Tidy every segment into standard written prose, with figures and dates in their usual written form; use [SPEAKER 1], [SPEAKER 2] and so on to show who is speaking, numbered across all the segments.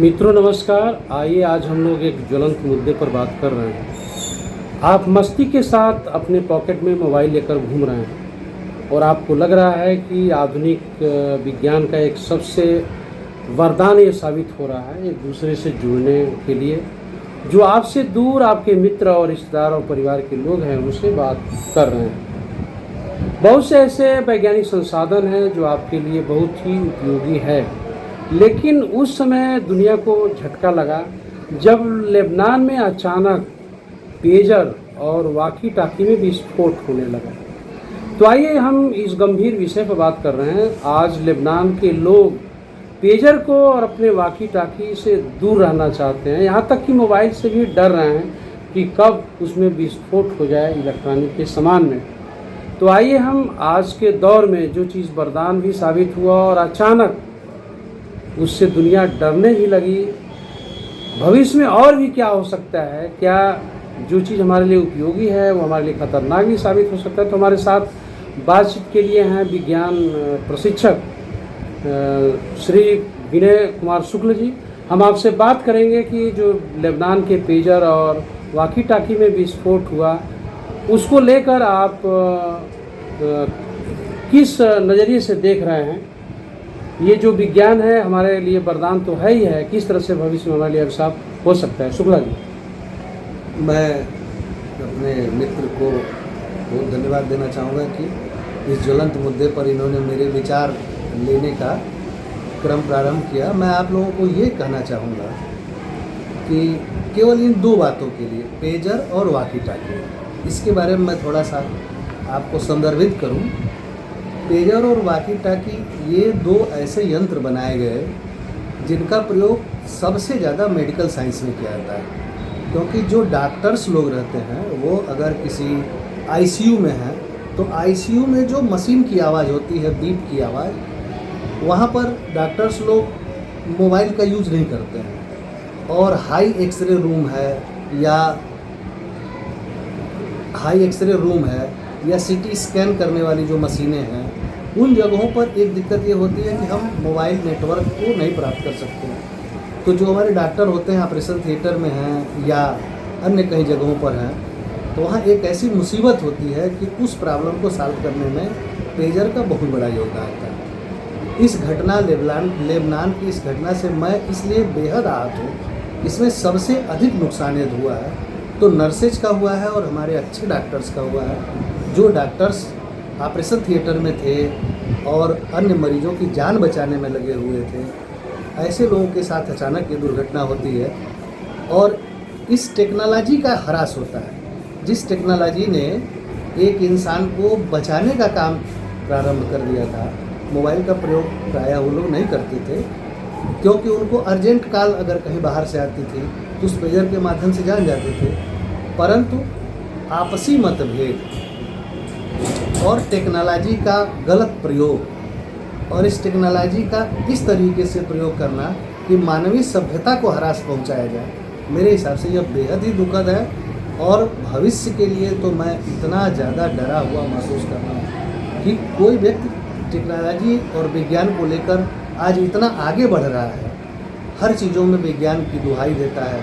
[SPEAKER 1] मित्रों नमस्कार। आइए आज हम लोग एक ज्वलंत मुद्दे पर बात कर रहे हैं। आप मस्ती के साथ अपने पॉकेट में मोबाइल लेकर घूम रहे हैं और आपको लग रहा है कि आधुनिक विज्ञान का एक सबसे वरदान ये साबित हो रहा है एक दूसरे से जुड़ने के लिए। जो आपसे दूर आपके मित्र और रिश्तेदार और परिवार के लोग हैं उनसे बात कर रहे हैं। बहुत से ऐसे वैज्ञानिक संसाधन हैं जो आपके लिए बहुत ही उपयोगी है, लेकिन उस समय दुनिया को झटका लगा जब लेबनान में अचानक पेजर और वाकी टाकी में विस्फोट होने लगा। तो आइए हम इस गंभीर विषय पर बात कर रहे हैं। आज लेबनान के लोग पेजर को और अपने वाकी टाकी से दूर रहना चाहते हैं, यहाँ तक कि मोबाइल से भी डर रहे हैं कि कब उसमें विस्फोट हो जाए इलेक्ट्रॉनिक के सामान में। तो आइए हम आज के दौर में जो चीज़ वरदान भी साबित हुआ और अचानक उससे दुनिया डरने ही लगी, भविष्य में और भी क्या हो सकता है, क्या जो चीज़ हमारे लिए उपयोगी है वो हमारे लिए खतरनाक भी साबित हो सकता है। तो हमारे साथ बातचीत के लिए हैं विज्ञान प्रशिक्षक श्री विनय कुमार शुक्ल जी। हम आपसे बात करेंगे कि जो लेबनान के पेजर और वाकी टाकी में विस्फोट हुआ उसको लेकर आप किस नज़रिए से देख रहे हैं। ये जो विज्ञान है हमारे लिए वरदान तो है ही है, किस तरह से भविष्य में हमारे लिए अभिशाप हो सकता है। शुक्ला जी।
[SPEAKER 2] मैं अपने मित्र को बहुत धन्यवाद देना चाहूँगा कि इस ज्वलंत मुद्दे पर इन्होंने मेरे विचार लेने का क्रम प्रारंभ किया। मैं आप लोगों को ये कहना चाहूँगा कि केवल इन दो बातों के लिए, पेजर और वाकी टाकी, इसके बारे में मैं थोड़ा सा आपको संदर्भित करूँ। पेजर और वाकी टाकी ये दो ऐसे यंत्र बनाए गए जिनका प्रयोग सबसे ज़्यादा मेडिकल साइंस में किया जाता है, क्योंकि जो डॉक्टर्स लोग रहते हैं वो अगर किसी आईसीयू में हैं तो आईसीयू में जो मशीन की आवाज़ होती है, बीप की आवाज़, वहाँ पर डॉक्टर्स लोग मोबाइल का यूज़ नहीं करते हैं। और हाई एक्सरे रूम है या सीटी स्कैन करने वाली जो मशीनें हैं, उन जगहों पर एक दिक्कत ये होती है कि हम मोबाइल नेटवर्क को नहीं प्राप्त कर सकते हैं। तो जो हमारे डॉक्टर होते हैं ऑपरेशन थिएटर में हैं या अन्य कई जगहों पर हैं, तो वहाँ एक ऐसी मुसीबत होती है कि उस प्रॉब्लम को सॉल्व करने में पेजर का बहुत बड़ा योगदान था। इस घटना लेबनान की इस घटना से मैं इसलिए बेहद आहत हूँ। इसमें सबसे अधिक नुकसान हुआ है तो नर्सेज का हुआ है और हमारे अच्छे डॉक्टर्स का हुआ है। जो डॉक्टर्स ऑपरेशन थिएटर में थे और अन्य मरीजों की जान बचाने में लगे हुए थे, ऐसे लोगों के साथ अचानक ये दुर्घटना होती है और इस टेक्नोलॉजी का ह्रास होता है। जिस टेक्नोलॉजी ने एक इंसान को बचाने का काम प्रारंभ कर दिया था, मोबाइल का प्रयोग प्रायः वो लोग नहीं करते थे, क्योंकि उनको अर्जेंट कॉल अगर कहीं बाहर से आती थी तो उस पेजर के माध्यम से जान जाते थे। परंतु आपसी मतभेद और टेक्नोलॉजी का गलत प्रयोग और इस टेक्नोलॉजी का इस तरीके से प्रयोग करना कि मानवीय सभ्यता को ह्रास पहुंचाया जाए, मेरे हिसाब से यह बेहद ही दुखद है। और भविष्य के लिए तो मैं इतना ज़्यादा डरा हुआ महसूस कर रहा हूँ कि कोई व्यक्ति टेक्नोलॉजी और विज्ञान को लेकर आज इतना आगे बढ़ रहा है, हर चीज़ों में विज्ञान की दुहाई देता है,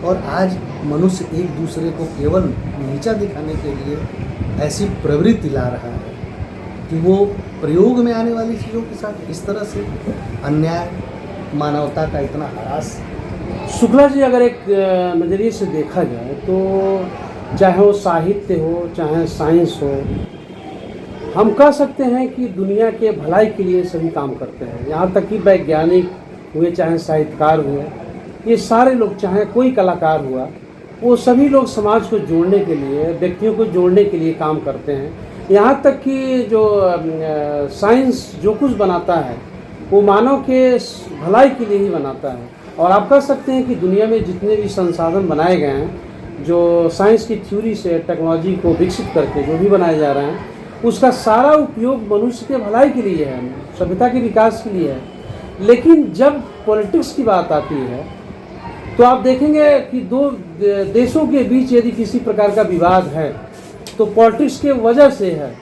[SPEAKER 2] और आज मनुष्य एक दूसरे को केवल नीचा दिखाने के लिए ऐसी प्रवृत्ति ला रहा है कि वो प्रयोग में आने वाली चीज़ों के साथ इस तरह से अन्याय, मानवता का इतना ह्रास।
[SPEAKER 1] शुक्ला जी, अगर एक नज़रिए से देखा जाए तो चाहे वो साहित्य हो चाहे साइंस हो, हम कह सकते हैं कि दुनिया के भलाई के लिए सभी काम करते हैं। यहाँ तक कि वैज्ञानिक हुए चाहे साहित्यकार हुए, ये सारे लोग, चाहे कोई कलाकार हुआ, वो सभी लोग समाज को जोड़ने के लिए, व्यक्तियों को जोड़ने के लिए काम करते हैं। यहाँ तक कि जो साइंस जो कुछ बनाता है वो मानव के भलाई के लिए ही बनाता है। और आप कह सकते हैं कि दुनिया में जितने भी संसाधन बनाए गए हैं, जो साइंस की थ्योरी से टेक्नोलॉजी को विकसित करके जो भी बनाए जा रहे हैं, उसका सारा उपयोग मनुष्य के भलाई के लिए है, सभ्यता के विकास के लिए है। लेकिन जब पॉलिटिक्स की बात आती है तो आप देखेंगे कि दो देशों के बीच यदि किसी प्रकार का विवाद है तो पॉलिटिक्स के वजह से है,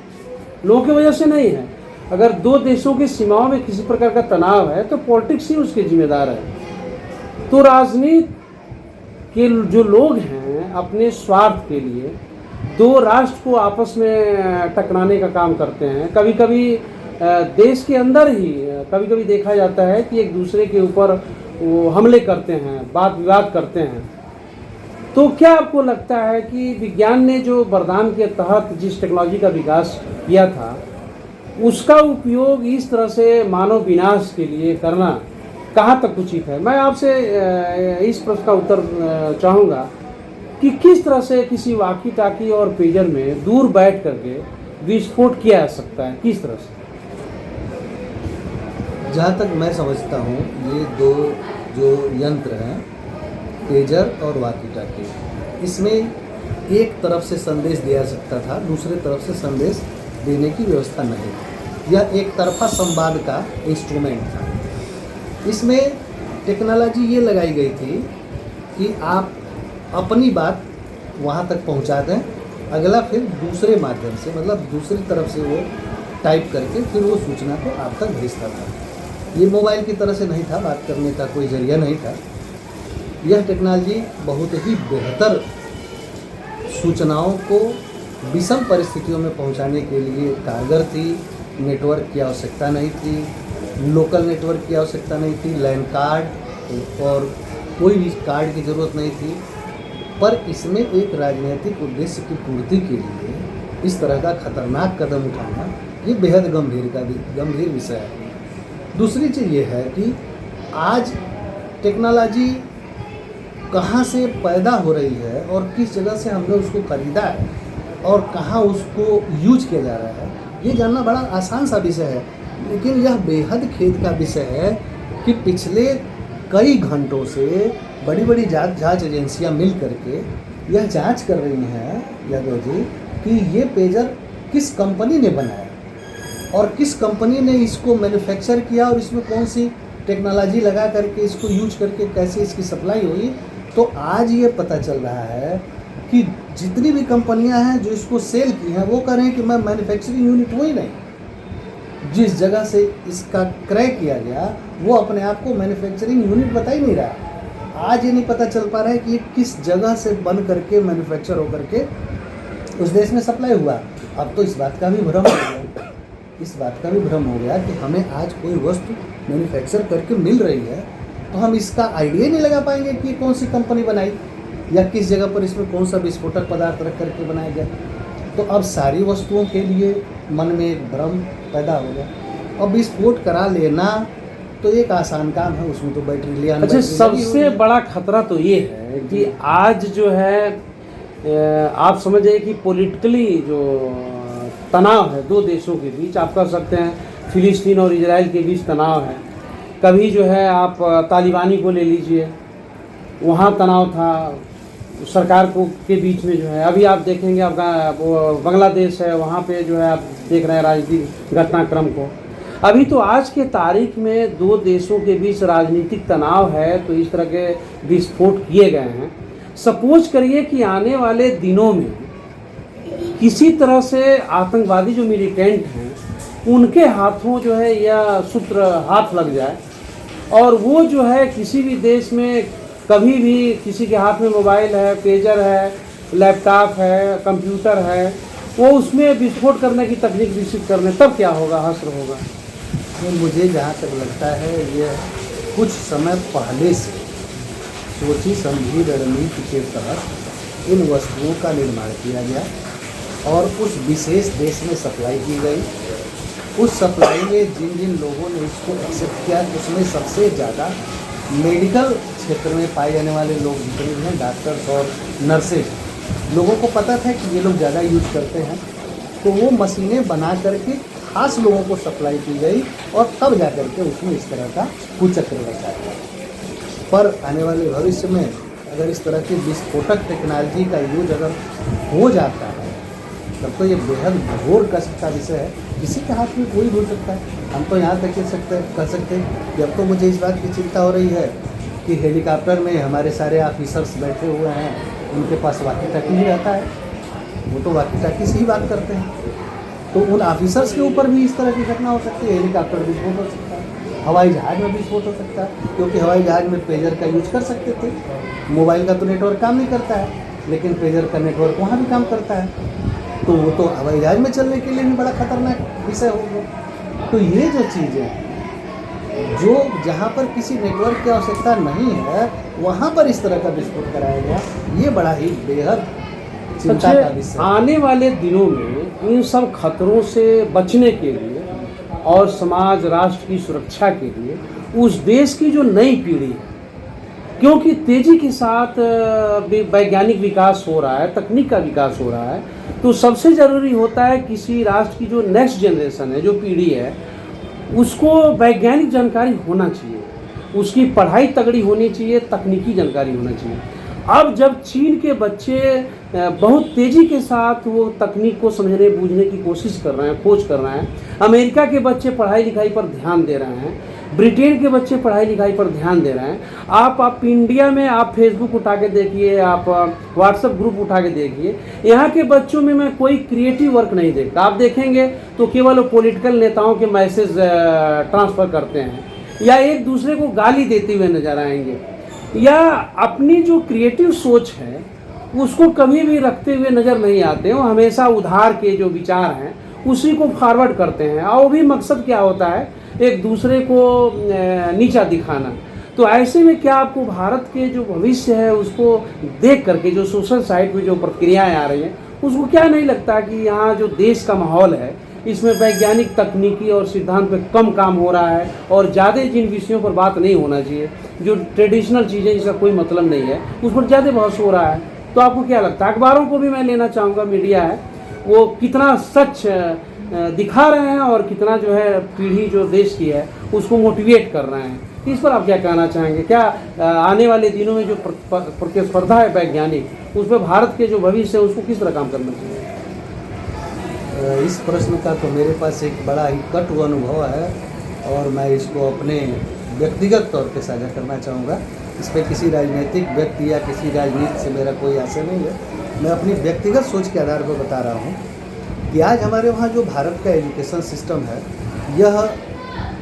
[SPEAKER 1] लोगों की वजह से नहीं है। अगर दो देशों की सीमाओं में किसी प्रकार का तनाव है तो पॉलिटिक्स ही उसके जिम्मेदार है। तो राजनीति के जो लोग हैं अपने स्वार्थ के लिए दो राष्ट्र को आपस में टकराने का काम करते हैं। कभी कभी देश के अंदर ही कभी कभी देखा जाता है कि एक दूसरे के ऊपर वो हमले करते हैं, वाद विवाद करते हैं। तो क्या आपको लगता है कि विज्ञान ने जो वरदान के तहत जिस टेक्नोलॉजी का विकास किया था उसका उपयोग इस तरह से मानव विनाश के लिए करना कहाँ तक उचित है? मैं आपसे इस प्रश्न का उत्तर चाहूँगा कि किस तरह से किसी वाकी टाकी और पेजर में दूर बैठ करके विस्फोट किया जा सकता है, किस तरह से?
[SPEAKER 2] जहाँ तक मैं समझता हूँ ये दो जो यंत्र हैं, पेजर और वाकी टाकी, इसमें एक तरफ से संदेश दिया जा सकता था, दूसरे तरफ से संदेश देने की व्यवस्था नहीं थी। यह एक तरफा संवाद का इंस्ट्रूमेंट था। इसमें टेक्नोलॉजी ये लगाई गई थी कि आप अपनी बात वहाँ तक पहुँचा दें, अगला फिर दूसरे माध्यम से, मतलब दूसरी तरफ से वो टाइप करके फिर वो सूचना को आप तक भेजता था। ये मोबाइल की तरह से नहीं था, बात करने का कोई जरिया नहीं था। यह टेक्नोलॉजी बहुत ही बेहतर सूचनाओं को विषम परिस्थितियों में पहुंचाने के लिए कारगर थी। नेटवर्क की आवश्यकता नहीं थी, लोकल नेटवर्क की आवश्यकता नहीं थी, लैंड कार्ड और कोई भी कार्ड की ज़रूरत नहीं थी। पर इसमें एक राजनीतिक उद्देश्य की पूर्ति के लिए इस तरह का खतरनाक कदम उठाना ये बेहद गंभीर विषय है। दूसरी चीज़ ये है कि आज टेक्नोलॉजी कहाँ से पैदा हो रही है और किस जगह से हमने उसको खरीदा है और कहाँ उसको यूज किया जा रहा है, ये जानना बड़ा आसान सा विषय है। लेकिन यह बेहद खेद का विषय है कि पिछले कई घंटों से बड़ी बड़ी जांच एजेंसियां मिल करके यह जांच कर रही हैं यादव जी कि ये पेजर किस कंपनी ने बनाया और किस कंपनी ने इसको मैन्युफैक्चर किया और इसमें कौन सी टेक्नोलॉजी लगा करके इसको यूज करके कैसे इसकी सप्लाई हुई। तो आज ये पता चल रहा है कि जितनी भी कंपनियां हैं जो इसको सेल की हैं वो कह रहे हैं कि मैं मैन्युफैक्चरिंग यूनिट हुई नहीं, जिस जगह से इसका क्रय किया गया वो अपने आप को मैन्युफैक्चरिंग यूनिट बता ही नहीं रहा। आज ये नहीं पता चल पा रहा है कि ये किस जगह से बन करके मैन्युफैक्चर होकर के उस देश में सप्लाई हुआ। अब तो इस बात का भी भ्रम हो गया कि हमें आज कोई वस्तु मैन्युफैक्चर करके मिल रही है तो हम इसका आइडिया नहीं लगा पाएंगे कि कौन सी कंपनी बनाई या किस जगह पर इसमें कौन सा विस्फोटक पदार्थ रख करके बनाया गया। तो अब सारी वस्तुओं के लिए मन में एक भ्रम पैदा हो गया। अब विस्फोट करा लेना तो एक आसान काम है, उसमें तो बैटरी ले आना।
[SPEAKER 1] अच्छा, सबसे बड़ा खतरा तो ये है कि आज जो है आप समझिए कि पॉलिटिकली जो तनाव है दो देशों के बीच, आप कह सकते हैं फिलिस्तीन और इजराइल के बीच तनाव है। कभी जो है आप तालिबानी को ले लीजिए, वहाँ तनाव था सरकार को के बीच में जो है। अभी आप देखेंगे बांग्लादेश है, वहाँ पे जो है आप देख रहे हैं राजनीतिक घटनाक्रम को। अभी तो आज के तारीख में दो देशों के बीच राजनीतिक तनाव है, तो इस तरह के विस्फोट किए गए हैं। सपोज करिए कि आने वाले दिनों में किसी तरह से आतंकवादी जो मिलिटेंट हैं उनके हाथों जो है यह सूत्र हाथ लग जाए और वो जो है किसी भी देश में कभी भी किसी के हाथ में मोबाइल है, पेजर है, लैपटॉप है, कंप्यूटर है, वो उसमें विस्फोट करने की तकनीक विकसित कर लें, तब क्या होगा, हश्र होगा।
[SPEAKER 2] तो मुझे जहाँ तक लगता है ये कुछ समय पहले से सोची समझी रणनीति के तहत इन वस्तुओं का निर्माण किया गया और उस विशेष देश में सप्लाई की गई। उस सप्लाई में जिन जिन लोगों ने इसको एक्सेप्ट किया उसमें सबसे ज़्यादा मेडिकल क्षेत्र में पाए जाने वाले लोग जितने भी हैं, डॉक्टर्स और नर्सेज, लोगों को पता था कि ये लोग ज़्यादा यूज करते हैं, तो वो मशीनें बना करके खास लोगों को सप्लाई की गई और तब जा करके उसमें इस तरह का कुचक्र रचा गया। पर आने वाले भविष्य में अगर इस तरह की विस्फोटक टेक्नोलॉजी का यूज अगर हो जाता है तब तो ये बेहद घोर कष्ट का विषय है। किसी के हाथ में कोई भूल सकता है। हम तो यहाँ तक कह सकते हैं कि अब तो मुझे इस बात की चिंता हो रही है कि हेलीकॉप्टर में हमारे सारे ऑफिसर्स बैठे हुए हैं, उनके पास वाकी टाकी भी रहता है, वो तो वाकी टाकी से ही बात करते हैं, तो उन ऑफिसर्स के ऊपर भी इस तरह की घटना हो सकती है, हेलीकॉप्टर विस्फोट हो सकता है। हवाई जहाज में विस्फोट हो सकता है, क्योंकि हवाई जहाज में पेजर का यूज कर सकते थे। मोबाइल का तो नेटवर्क काम नहीं करता है, लेकिन पेजर का नेटवर्क वहाँ भी काम करता है, तो वो तो हवाई जहाज में चलने के लिए भी बड़ा खतरनाक विषय होगा। तो ये जो चीज़ें हैं, जो जहाँ पर किसी नेटवर्क की आवश्यकता नहीं है वहाँ पर इस तरह का विस्फोट कराया गया, ये बड़ा ही बेहद चिंता का विषय।
[SPEAKER 1] आने वाले दिनों में इन सब खतरों से बचने के लिए और समाज राष्ट्र की सुरक्षा के लिए उस देश की जो नई पीढ़ी है, क्योंकि तेजी के साथ वैज्ञानिक विकास हो रहा है, तकनीक का विकास हो रहा है, तो सबसे ज़रूरी होता है किसी राष्ट्र की जो नेक्स्ट जनरेशन है, जो पीढ़ी है, उसको वैज्ञानिक जानकारी होना चाहिए, उसकी पढ़ाई तगड़ी होनी चाहिए, तकनीकी जानकारी होना चाहिए। अब जब चीन के बच्चे बहुत तेज़ी के साथ वो तकनीक को समझने बूझने की कोशिश कर रहे हैं, खोज कर रहे हैं, अमेरिका के बच्चे पढ़ाई लिखाई पर ध्यान दे रहे हैं, ब्रिटेन के बच्चे पढ़ाई लिखाई पर ध्यान दे रहे हैं, आप इंडिया में आप फेसबुक उठा के देखिए, आप व्हाट्सएप ग्रुप उठा के देखिए, यहाँ के बच्चों में मैं कोई क्रिएटिव वर्क नहीं देखता। आप देखेंगे तो केवल पॉलिटिकल नेताओं के मैसेज ट्रांसफ़र करते हैं या एक दूसरे को गाली देते हुए नजर आएंगे, या अपनी जो क्रिएटिव सोच है उसको कभी भी रखते हुए नज़र नहीं आते। वो हमेशा उधार के जो विचार हैं उसी को फॉरवर्ड करते हैं, और वो भी मकसद क्या होता है, एक दूसरे को नीचा दिखाना। तो ऐसे में क्या आपको भारत के जो भविष्य है उसको देख करके जो सोशल साइट में जो प्रक्रियाएं आ रही हैं, उसको क्या नहीं लगता कि यहाँ जो देश का माहौल है इसमें वैज्ञानिक तकनीकी और सिद्धांत पे कम काम हो रहा है, और ज़्यादा जिन विषयों पर बात नहीं होना चाहिए, जो ट्रेडिशनल चीज़ें जिसका कोई मतलब नहीं है, उस पर ज़्यादा बहस हो रहा है। तो आपको क्या लगता है? अखबारों को भी मैं लेना चाहूँगा, मीडिया है वो कितना सच दिखा रहे हैं और कितना जो है पीढ़ी जो देश की है उसको मोटिवेट कर रहे हैं। इस पर आप क्या कहना चाहेंगे? क्या आने वाले दिनों में जो प्रतिस्पर्धा है वैज्ञानिक, उस पर भारत के जो भविष्य है उसको किस तरह काम करना चाहिए?
[SPEAKER 2] इस प्रश्न का तो मेरे पास एक बड़ा ही कटु अनुभव है, और मैं इसको अपने व्यक्तिगत तौर पे साझा करना चाहूँगा। इस पर किसी राजनीतिक व्यक्ति या किसी राजनीति से मेरा कोई आशय नहीं है, मैं अपनी व्यक्तिगत सोच के आधार पर बता रहा हूँ कि आज हमारे वहाँ जो भारत का एजुकेशन सिस्टम है, यह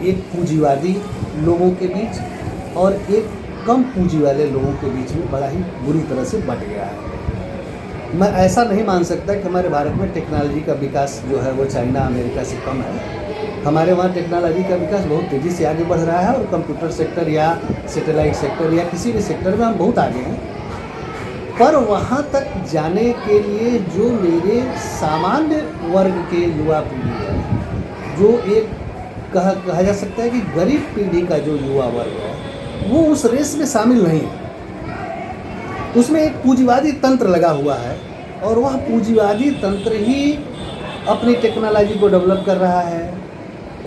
[SPEAKER 2] एक पूंजीवादी लोगों के बीच और एक कम पूंजी वाले लोगों के बीच में बड़ा ही बुरी तरह से बंट गया है। मैं ऐसा नहीं मान सकता कि हमारे भारत में टेक्नोलॉजी का विकास जो है वो चाइना अमेरिका से कम है। हमारे वहाँ टेक्नोलॉजी का विकास बहुत तेज़ी से आगे बढ़ रहा है, और कंप्यूटर सेक्टर या सैटेलाइट सेक्टर या किसी भी सेक्टर में हम बहुत आगे हैं। पर वहाँ तक जाने के लिए जो मेरे सामान्य वर्ग के युवा पीढ़ी है, जो एक कहा जा सकता है कि गरीब पीढ़ी का जो युवा वर्ग है, वो उस रेस में शामिल नहीं है। उसमें एक पूंजीवादी तंत्र लगा हुआ है, और वह पूंजीवादी तंत्र ही अपनी टेक्नोलॉजी को डेवलप कर रहा है।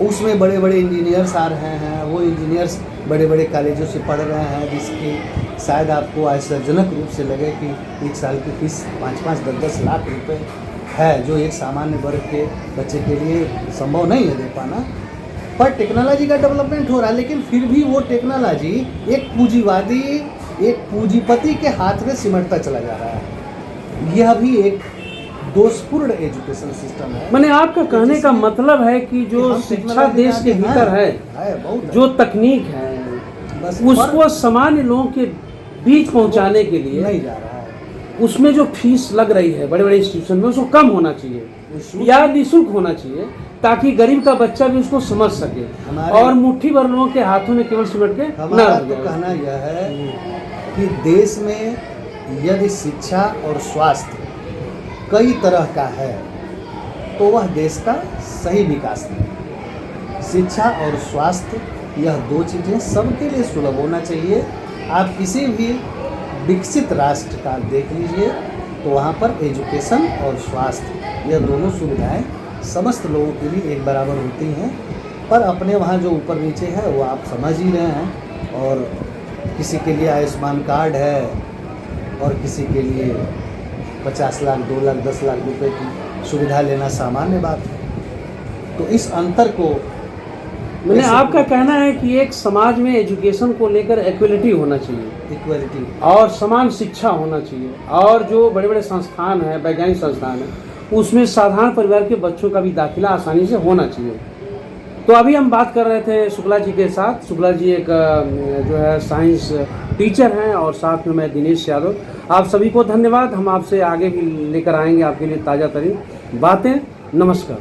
[SPEAKER 2] उसमें बड़े बड़े इंजीनियर्स आ रहे हैं, वो इंजीनियर्स बड़े बड़े कॉलेजों से पढ़ रहे हैं, जिसकी शायद आपको आश्चर्यजनक रूप से लगे कि एक साल की फीस 5-5, 10-10 लाख रुपए है, जो एक सामान्य वर्ग के बच्चे के लिए संभव नहीं है दे पाना। पर टेक्नोलॉजी का डेवलपमेंट हो रहा है, लेकिन फिर भी वो टेक्नोलॉजी एक पूंजीवादी, एक पूंजीपति के हाथ में सिमटता चला जा रहा है। यह भी एक दोषपूर्ण एजुकेशन सिस्टम है।
[SPEAKER 1] मैंने आपका कहने का मतलब है कि जो शिक्षा देश के भीतर है, जो तकनीक है, उसको सामान्य लोगों के बीच पहुंचाने के लिए
[SPEAKER 2] नहीं जा रहा है।
[SPEAKER 1] उसमें जो फीस लग रही है बड़े बड़े इंस्टीट्यूशन में, उसको कम होना चाहिए या निःशुल्क होना चाहिए, ताकि गरीब का बच्चा भी उसको समझ सके, और मुट्ठी भर लोगों के हाथों में केवल सिमट के
[SPEAKER 2] हमारा तो कहना यह है कि देश में यदि शिक्षा और स्वास्थ्य कई तरह का है, तो वह देश का सही विकास नहीं। शिक्षा और स्वास्थ्य, यह दो चीज़ें सबके लिए सुलभ होना चाहिए। आप किसी भी विकसित राष्ट्र का देख लीजिए, तो वहाँ पर एजुकेशन और स्वास्थ्य, यह दोनों सुविधाएं समस्त लोगों के लिए एक बराबर होती हैं। पर अपने वहाँ जो ऊपर नीचे है वो आप समझ ही रहे हैं, और किसी के लिए आयुष्मान कार्ड है और किसी के लिए 50 लाख, 2 लाख, 10 लाख रुपए की सुविधा लेना सामान्य बात है। तो इस अंतर को
[SPEAKER 1] मैंने आपका कहना है कि एक समाज में एजुकेशन को लेकर इक्वलिटी होना चाहिए,
[SPEAKER 2] इक्वलिटी
[SPEAKER 1] और समान शिक्षा होना चाहिए, और जो बड़े बड़े संस्थान हैं, वैज्ञानिक संस्थान हैं, उसमें साधारण परिवार के बच्चों का भी दाखिला आसानी से होना चाहिए। तो अभी हम बात कर रहे थे शुक्ला जी के साथ। शुक्ला जी एक जो है साइंस टीचर हैं और साथ में मैं दिनेश यादव। आप सभी को धन्यवाद। हम आपसे आगे भी लेकर आएंगे आपके लिए ताज़ा तरीन बातें। नमस्कार।